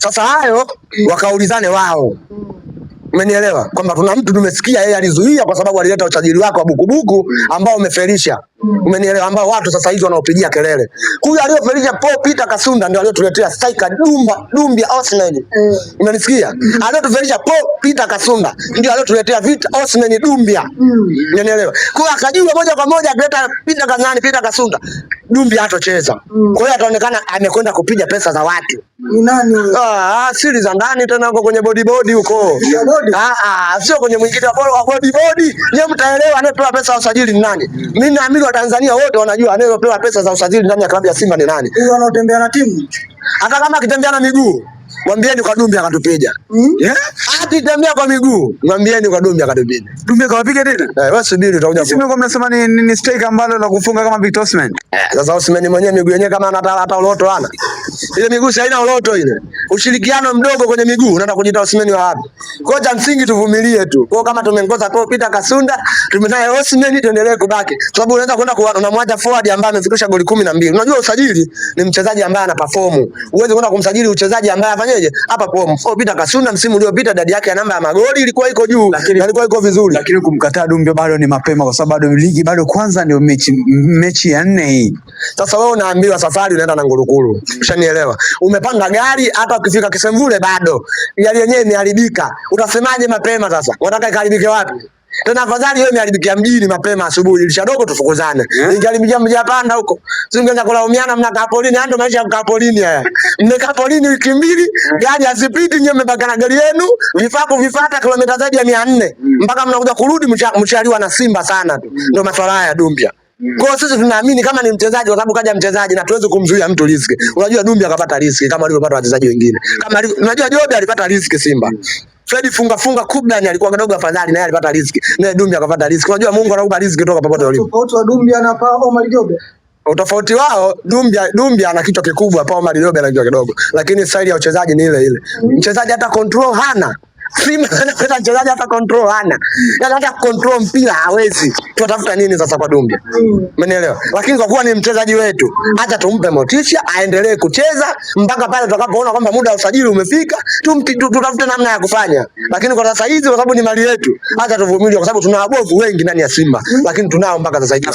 Sasa hayo wakaulizane wao. Umenielewa? Kwamba tuna mtu tumesikia yeye alizuia kwa sababu alileta usajili wako wa bukubuku ambao umefelisha. Umenielewa? Ambao watu sasa hivi wanaopigia kelele. Huyu aliyofelisha Paul Peter Kasunda ndio aliyotuletea striker Dumbia Osimhen. Unanisikia? Aliyotufelisha Paul Peter Kasunda ndio aliyotuletea Osimhen Dumbia. Unanielewa? Kwa hiyo akajua moja kwa moja akileta Peter Kasunda Dumbia hatocheza. Kwa hiyo ataonekana amekwenda kupiga pesa za watu. Ni nani? Siri za ndani tena huko kwenye body huko. Sio kwenye mwingine wa body. Yeye mtaelewa anayepewa pesa za usajili ni nani. Mimi naamini Watanzania wote wanajua anayepewa pesa za usajili ndani ya klabu ya Simba ni nani. Huyo anaotembea na timu. Hata kama akitembea na miguu, mwambieni kwa Dumbia akatupiga. Akitembea kwa miguu, mwambieni kwa Dumbia akatupiga. Dumbia kawapiga tena? Wewe subiri utakuja. Sisi mko mnasema ni striker ambalo la kufunga kama Victor Osimhen. Sasa Osimhen mwenyewe miguu yenyewe kama hata uloto ana. Ile miguu haina uloto ile. Ushirikiano mdogo kwenye miguu unaenda kujiita Osimhen wa wapi? Kwa cha msingi tuvumilie tu. Kwa kama tumengoza Paul Peter Kasunda, tumenaye Osimhen tuendelee kubaki. Sababu unaweza kwenda unamwacha forward ambaye amefikisha goli 12. Unajua usajili ni mchezaji ambaye ana perform. Uweze kwenda kumsajili mchezaji ambaye afanyeje? Hapa Paul Peter Kasunda msimu uliopita idadi yake ya namba ya magoli ilikuwa iko juu, lakini alikuwa iko vizuri. Lakini kumkataa Dumbia bado ni mapema kwa sababu bado ligi bado kwanza ndio mechi ya 4 hii. Sasa wewe unaambiwa safari unaenda na Ngurukuru. Ushanielewa? Umepanda gari hata ukifika Kisemvule bado gari yenyewe imeharibika. Utasemaje mapema sasa? Unataka ikaribike wapi? Tena afadhali wewe umeharibikia mjini mapema asubuhi ilisha dogo tufukuzane. Ingeharibikia mjapanda huko. Singeanza kulaumiana mnakaa polini, ndio maisha ya polini haya. Mmekaa polini wiki 2, gari hazipiti nyewe mmebaki na gari yenu, vifata kilomita zaidi ya 400 mpaka mnakuja kurudi mshaliwa na Simba sana tu. Ndio masuala haya ya Dumbia. Kwa sisi tunaamini kama ni mchezaji kwa sababu kaja mchezaji na tuweze kumzuia mtu riziki. Unajua Dumbia akapata riziki kama alivyopata wachezaji wengine. Kama unajua Jobe alipata riziki Simba. Fred funga Kublan alikuwa kidogo afadhali naye alipata riziki. Naye Dumbia akapata riziki. Unajua Mungu anakupa riziki kutoka popote ulipo. Tofauti wa Dumbia na Omar Jobe. Utofauti wao Dumbia ana kichwa kikubwa, Omar Jobe ana kichwa kidogo. Lakini style ya uchezaji ni ile ile. Mchezaji hata control hana. Simba anataka mchezaji hata control hana. Yaani hata control mpira hawezi. Tunatafuta nini sasa kwa Dumbia? Umenielewa? Lakini kwa kuwa ni mchezaji wetu, acha tumpe motisha aendelee kucheza mpaka pale tutakapoona kwamba muda wa usajili umefika, tutafute namna ya kufanya. Lakini kwa sasa hizi kwa sababu ni mali yetu, acha tuvumilie kwa sababu tuna wabovu wengi ndani ya Simba, lakini tunao mpaka sasa hivi.